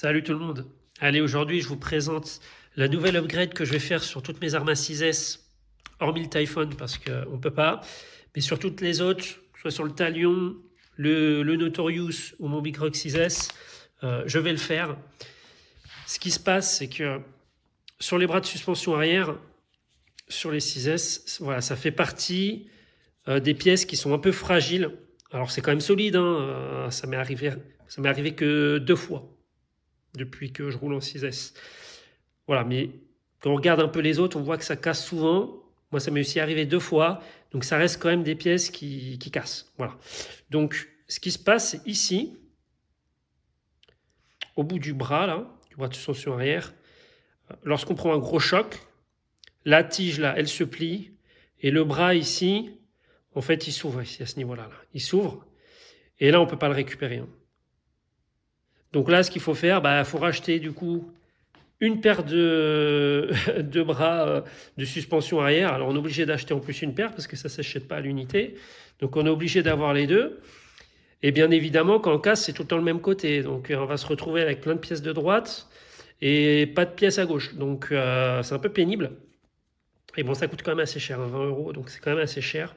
Salut tout le monde. Allez, aujourd'hui, je vous présente la nouvelle upgrade que je vais faire sur toutes mes armes 6S, hormis le Typhon parce qu'on ne peut pas, mais sur toutes les autres, soit sur le Talion, le Notorious ou mon Big Rock 6S, je vais le faire. Ce qui se passe, c'est que sur les bras de suspension arrière, sur les 6S, voilà, ça fait partie des pièces qui sont un peu fragiles. Alors c'est quand même solide, hein, ça m'est arrivé que 2 fois depuis que je roule en 6S. Voilà, mais quand on regarde un peu les autres, on voit que ça casse souvent. Moi, ça m'est aussi arrivé 2 fois, donc ça reste quand même des pièces qui cassent. Voilà. Donc, ce qui se passe, c'est ici, au bout du bras, là, du bras de suspension arrière, lorsqu'on prend un gros choc, la tige, là, elle se plie, et le bras ici, en fait, il s'ouvre ici, à ce niveau-là. Là. Il s'ouvre, et là, on ne peut pas le récupérer. Hein. Donc là, ce qu'il faut faire, il faut racheter, du coup, une paire de bras de suspension arrière. Alors on est obligé d'acheter en plus une paire parce que ça ne s'achète pas à l'unité. Donc on est obligé d'avoir les deux. Et bien évidemment, quand on casse, c'est tout le temps le même côté. Donc on va se retrouver avec plein de pièces de droite et pas de pièces à gauche. Donc c'est un peu pénible. Et bon, ça coûte quand même assez cher, hein, 20 €, donc c'est quand même assez cher.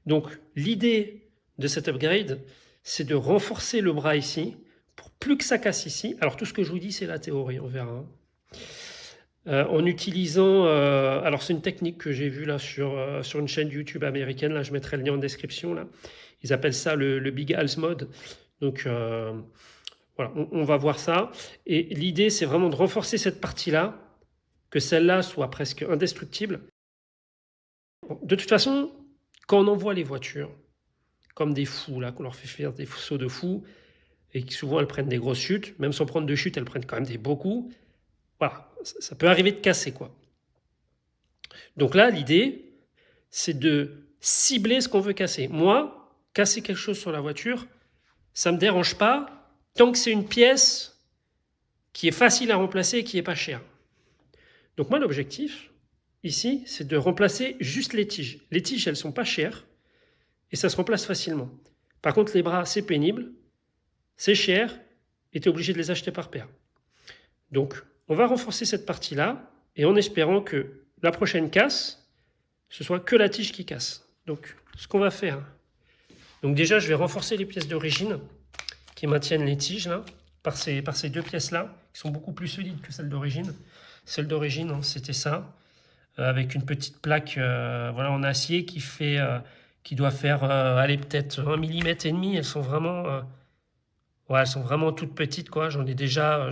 Donc l'idée de cette upgrade, c'est de renforcer le bras ici pour plus que ça casse ici. Alors tout ce que je vous dis, c'est la théorie, on verra. Hein. En utilisant, alors c'est une technique que j'ai vue là sur une chaîne YouTube américaine, là je mettrai le lien en description là. Ils appellent ça le Big Hals Mode. Donc voilà, on va voir ça. Et l'idée c'est vraiment de renforcer cette partie-là, que celle-là soit presque indestructible. De toute façon, quand on envoie les voitures, comme des fous là, qu'on leur fait faire des sauts de fous, et que souvent elles prennent des grosses chutes, même sans prendre de chute, elles prennent quand même des beaux coups. Voilà, ça peut arriver de casser quoi. Donc là, l'idée, c'est de cibler ce qu'on veut casser. Moi, casser quelque chose sur la voiture, ça ne me dérange pas tant que c'est une pièce qui est facile à remplacer et qui n'est pas chère. Donc moi, l'objectif, ici, c'est de remplacer juste les tiges. Les tiges, elles ne sont pas chères et ça se remplace facilement. Par contre, les bras, c'est pénible, c'est cher et tu es obligé de les acheter par paire. Donc, on va renforcer cette partie-là et en espérant que la prochaine casse, ce soit que la tige qui casse. Donc, ce qu'on va faire, donc déjà, je vais renforcer les pièces d'origine qui maintiennent les tiges là, par ces deux pièces-là, qui sont beaucoup plus solides que celles d'origine. Celle d'origine, hein, c'était ça, avec une petite plaque voilà, en acier qui doit faire, allez, peut-être 1,5 mm. Elles sont vraiment, ouais, elles sont vraiment toutes petites, quoi. J'en ai déjà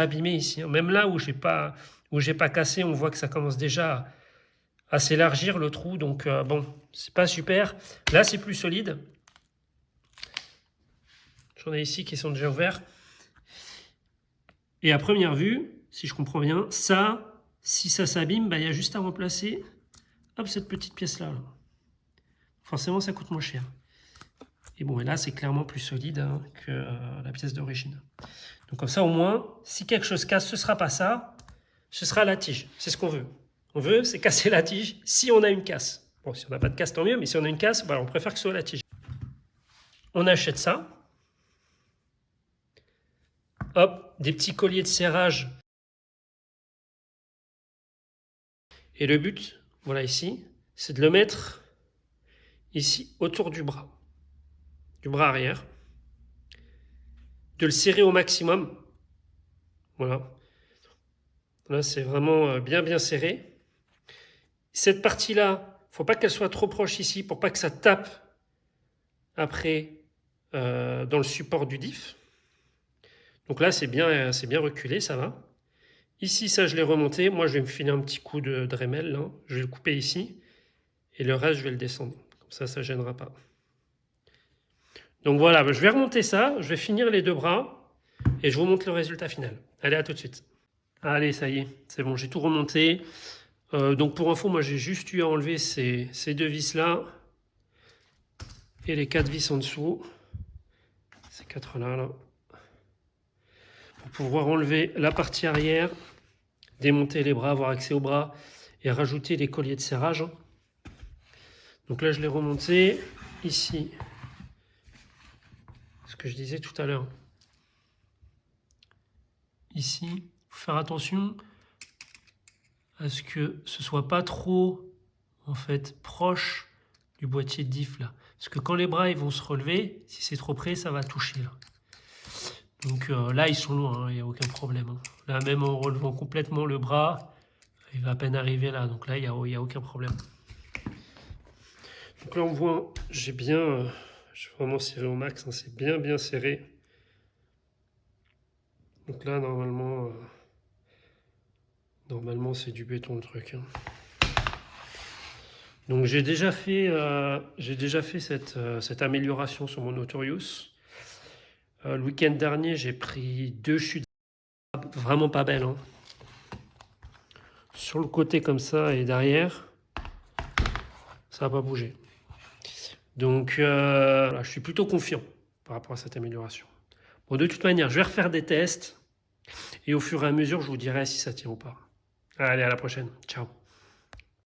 abîmé ici. Hein. Même là où j'ai pas cassé, on voit que ça commence déjà à s'élargir le trou. Donc bon, c'est pas super. Là, c'est plus solide. J'en ai ici qui sont déjà ouverts. Et à première vue, si je comprends bien, ça, si ça s'abîme, il y a juste à remplacer hop, cette petite pièce-là. Là. Forcément, ça coûte moins cher. Et bon, et là, c'est clairement plus solide hein, que la pièce d'origine. Donc comme ça, au moins, si quelque chose casse, ce ne sera pas ça, ce sera la tige. C'est ce qu'on veut. On veut, c'est casser la tige si on a une casse. Bon, si on n'a pas de casse, tant mieux, mais si on a une casse, voilà, on préfère que ce soit la tige. On achète ça. Hop, des petits colliers de serrage. Et le but, voilà ici, c'est de le mettre ici autour du bras arrière, de le serrer au maximum. Voilà. Là, c'est vraiment bien serré. Cette partie-là, il ne faut pas qu'elle soit trop proche ici pour pas que ça tape après dans le support du diff. Donc là, c'est bien reculé, ça va. Ici, ça, je l'ai remonté. Moi, je vais me filer un petit coup de Dremel. Là. Je vais le couper ici. Et le reste, je vais le descendre. Comme ça ne gênera pas. Donc voilà, je vais remonter ça. Je vais finir les deux bras. Et je vous montre le résultat final. Allez, à tout de suite. Allez, ça y est. C'est bon, j'ai tout remonté. Donc pour info, moi, j'ai juste eu à enlever ces deux vis-là. Et les 4 vis en dessous. Ces 4-là, là. Pour pouvoir enlever la partie arrière, démonter les bras, avoir accès aux bras et rajouter les colliers de serrage. Donc là, je l'ai remonté ici. Ce que je disais tout à l'heure. ici, il faut faire attention à ce que ce soit pas trop en fait proche du boîtier de diff là. Parce que quand les bras ils vont se relever, si c'est trop près, ça va toucher là. Donc là ils sont loin, il n'y a aucun problème. Hein. Là même en relevant complètement le bras, il va à peine arriver là. Donc là il n'y a aucun problème. Donc là on voit, j'ai bien, j'ai vraiment serré au max, hein, c'est bien serré. Donc là normalement c'est du béton le truc. Hein. Donc j'ai déjà fait cette amélioration sur mon Autorius. Le week-end dernier, j'ai pris 2 chutes vraiment pas belles. Hein. Sur le côté comme ça et derrière, ça n'a pas bougé. Donc je suis plutôt confiant par rapport à cette amélioration. Bon, de toute manière, je vais refaire des tests et au fur et à mesure, je vous dirai si ça tient ou pas. Allez, à la prochaine. Ciao.